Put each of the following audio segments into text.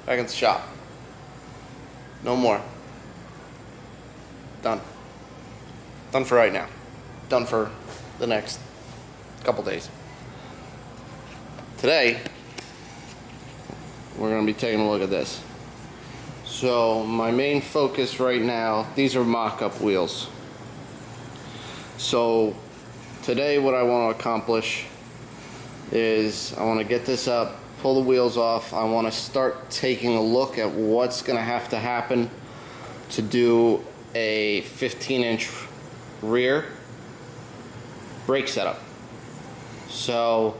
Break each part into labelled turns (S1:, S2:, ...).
S1: back in the shop. No more. Done. Done for right now. Done for the next couple days. Today, we're going to be taking a look at this. So my main focus right now, these are mock-up wheels. So today what I want to accomplish is I want to get this up, pull the wheels off. I want to start taking a look at what's going to have to happen to do a 15-inch rear brake setup. So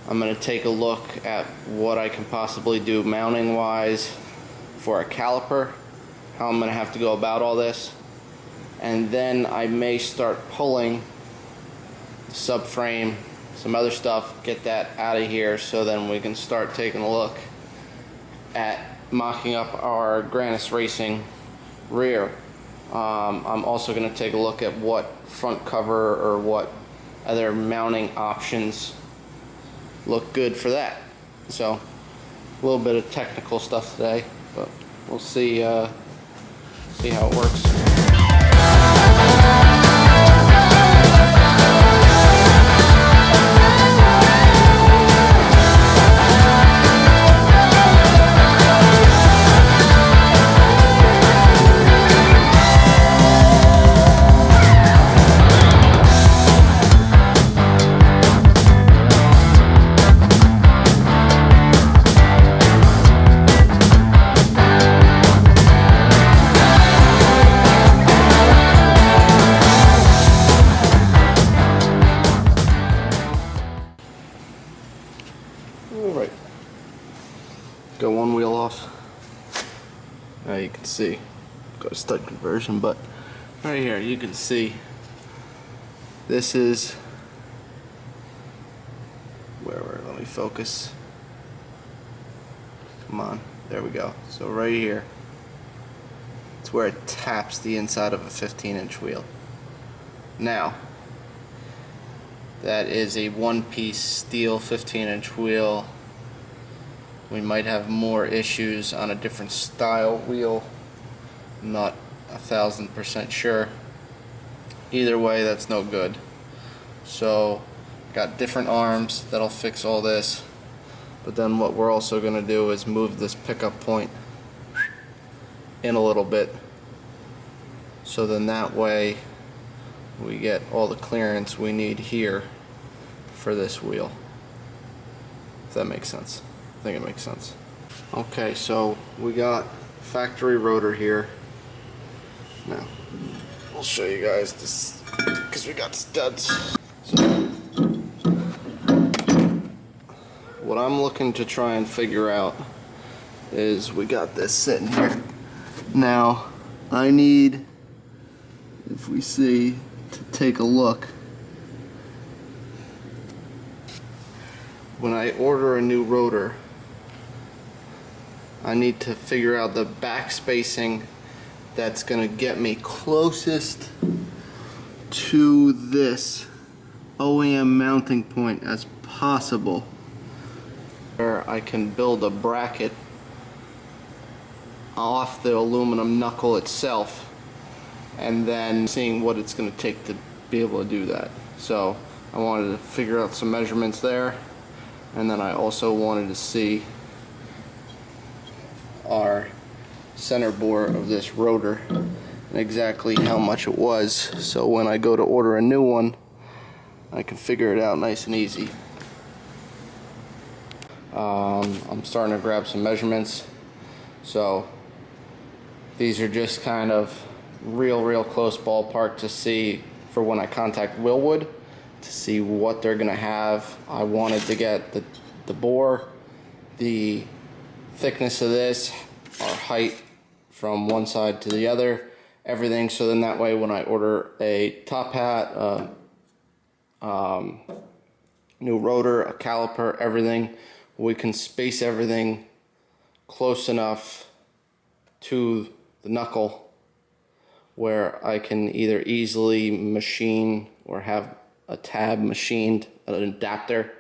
S1: I'm going to take a look at what I can possibly do mounting wise for a caliper, how I'm going to have to go about all this, and then I may start pulling the subframe, some other stuff, get that out of here, so then we can start taking a look at mocking up our Grannis Racing rear. I'm also going to take a look at what front cover or what other mounting options look good for that. So a little bit of technical stuff today, but we'll see how it works. Alright, got one wheel off. Now you can see, got a stud conversion, but right here you can see this is let me focus. Come on, there we go. So right here, it's where it taps the inside of a 15-inch wheel. Now, that is a one-piece steel 15-inch wheel. We might have more issues on a different style wheel. I'm not 1,000% sure. Either way, that's no good. So, got different arms that'll fix all this. But then what we're also going to do is move this pickup point in a little bit. So then that way we get all the clearance we need here for this wheel. If that makes sense. I think it makes sense. Okay, so we got factory rotor here. Now, we'll show you guys this because we got studs. So, what I'm looking to try and figure out is we got this sitting here. Now, I need, if we see, to take a look. When I order a new rotor, I need to figure out the back spacing that's going to get me closest to this OEM mounting point as possible, where I can build a bracket off the aluminum knuckle itself, and then seeing what it's going to take to be able to do that. So I wanted to figure out some measurements there, and then I also wanted to see our center bore of this rotor and exactly how much it was, so when I go to order a new one I can figure it out nice and easy. I'm starting to grab some measurements, so these are just kind of real close ballpark to see for when I contact Willwood to see what they're gonna have. I wanted to get the bore, the thickness of this, our height from one side to the other, everything, so then that way when I order a top hat, new rotor, a caliper, everything, we can space everything close enough to the knuckle where I can either easily machine or have a tab machined, an adapter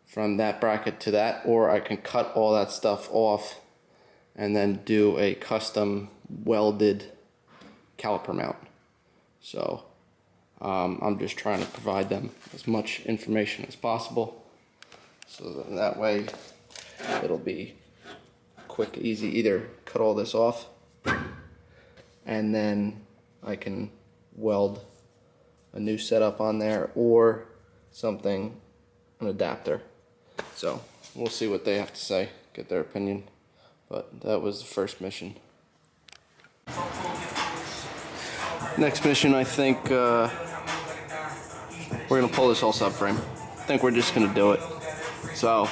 S1: from that bracket to that, or I can cut all that stuff off and then do a custom welded caliper mount. So I'm just trying to provide them as much information as possible, so that way it'll be quick, easy. Either cut all this off and then I can weld a new setup on there, or something, an adapter. So we'll see what they have to say, get their opinion. But that was the first mission. Next mission, I think we're gonna pull this whole subframe. I think we're just gonna do it. So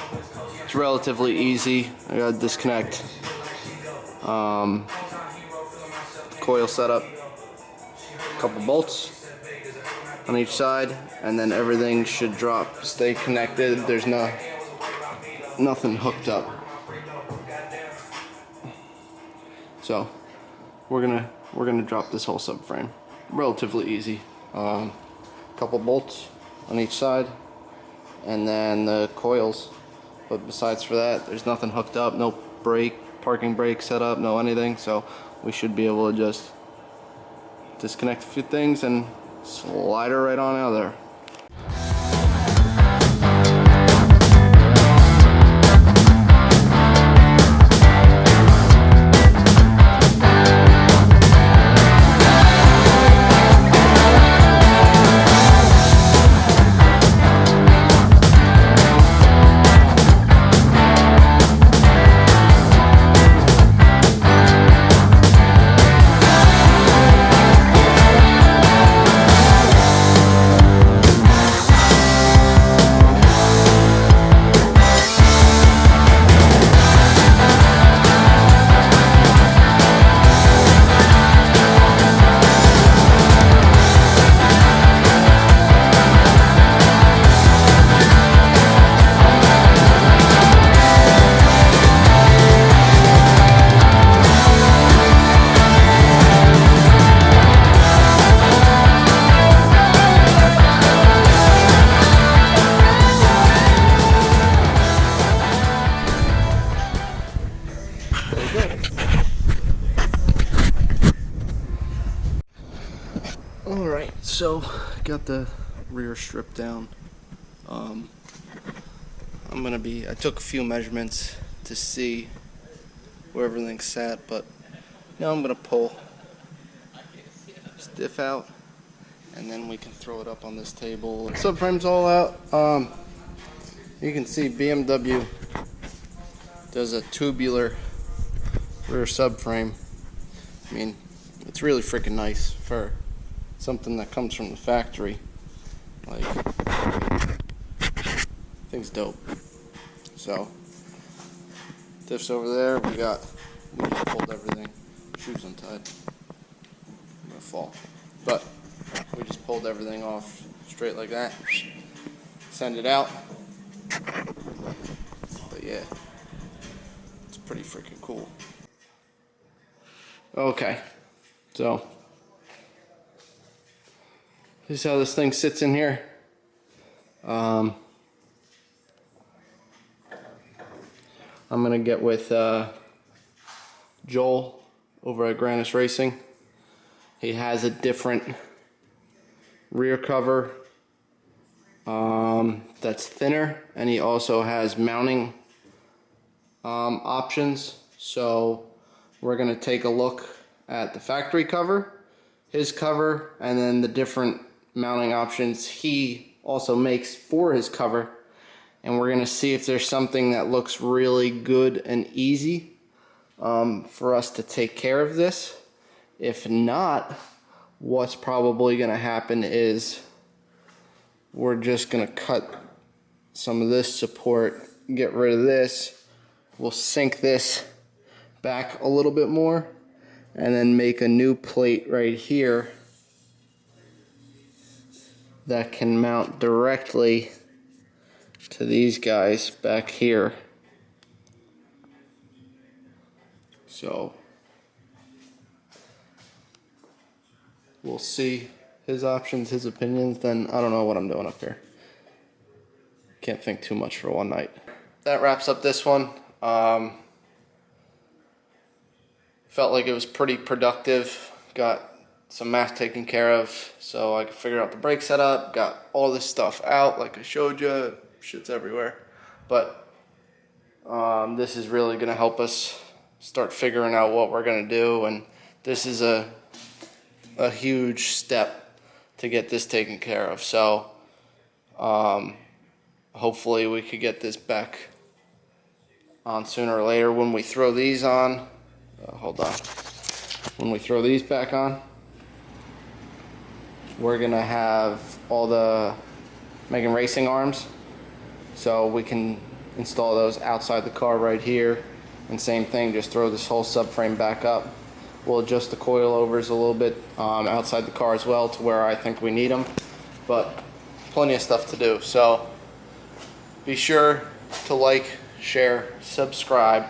S1: it's relatively easy. I gotta disconnect coil setup, a couple bolts on each side, and then everything should stay connected. There's nothing hooked up. So we're gonna drop this whole subframe. Relatively easy. Couple bolts on each side, and then the coils. But besides for that, there's nothing hooked up. No parking brake set up, no anything. So we should be able to just disconnect a few things and slide her right on out of there. Alright, so got the rear strip down. I took a few measurements to see where everything's sat, but now I'm gonna pull this diff out, and then we can throw it up on this table. Subframe's all out. You can see BMW does a tubular rear subframe. I mean, it's really freaking nice for something that comes from the factory. Like, thing's dope. So, diff's over there. We just pulled everything. Shoes untied. I'm gonna fall. But we just pulled everything off straight like that. Send it out. But yeah, it's pretty freaking cool. Okay, so this is how this thing sits in here. I'm gonna get with Joel over at Grannis Racing. He has a different rear cover that's thinner, and he also has mounting options. So we're gonna take a look at the factory cover, his cover, and then the different mounting options he also makes for his cover, and we're gonna see if there's something that looks really good and easy for us to take care of this. If not, what's probably gonna happen is we're just gonna cut some of this support, get rid of this, we'll sink this back a little bit more, and then make a new plate right here that can mount directly to these guys back here. So we'll see his options, his opinions, then I don't know what I'm doing up here. Can't think too much for one night. That wraps up this one. Felt like it was pretty productive. Got some math taken care of, so I could figure out the brake setup. Got all this stuff out, like I showed you. Shit's everywhere, but this is really gonna help us start figuring out what we're gonna do, and this is a huge step to get this taken care of. So hopefully we could get this back on sooner or later. When we throw these on, hold on. When we throw these back on, we're gonna have all the Megan racing arms, so we can install those outside the car right here. And same thing, just throw this whole subframe back up. We'll adjust the coilovers a little bit outside the car as well to where I think we need them, but plenty of stuff to do. So be sure to like, share, subscribe,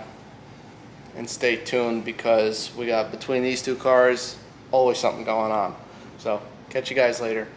S1: and stay tuned, because we got, between these two cars, always something going on. So catch you guys later.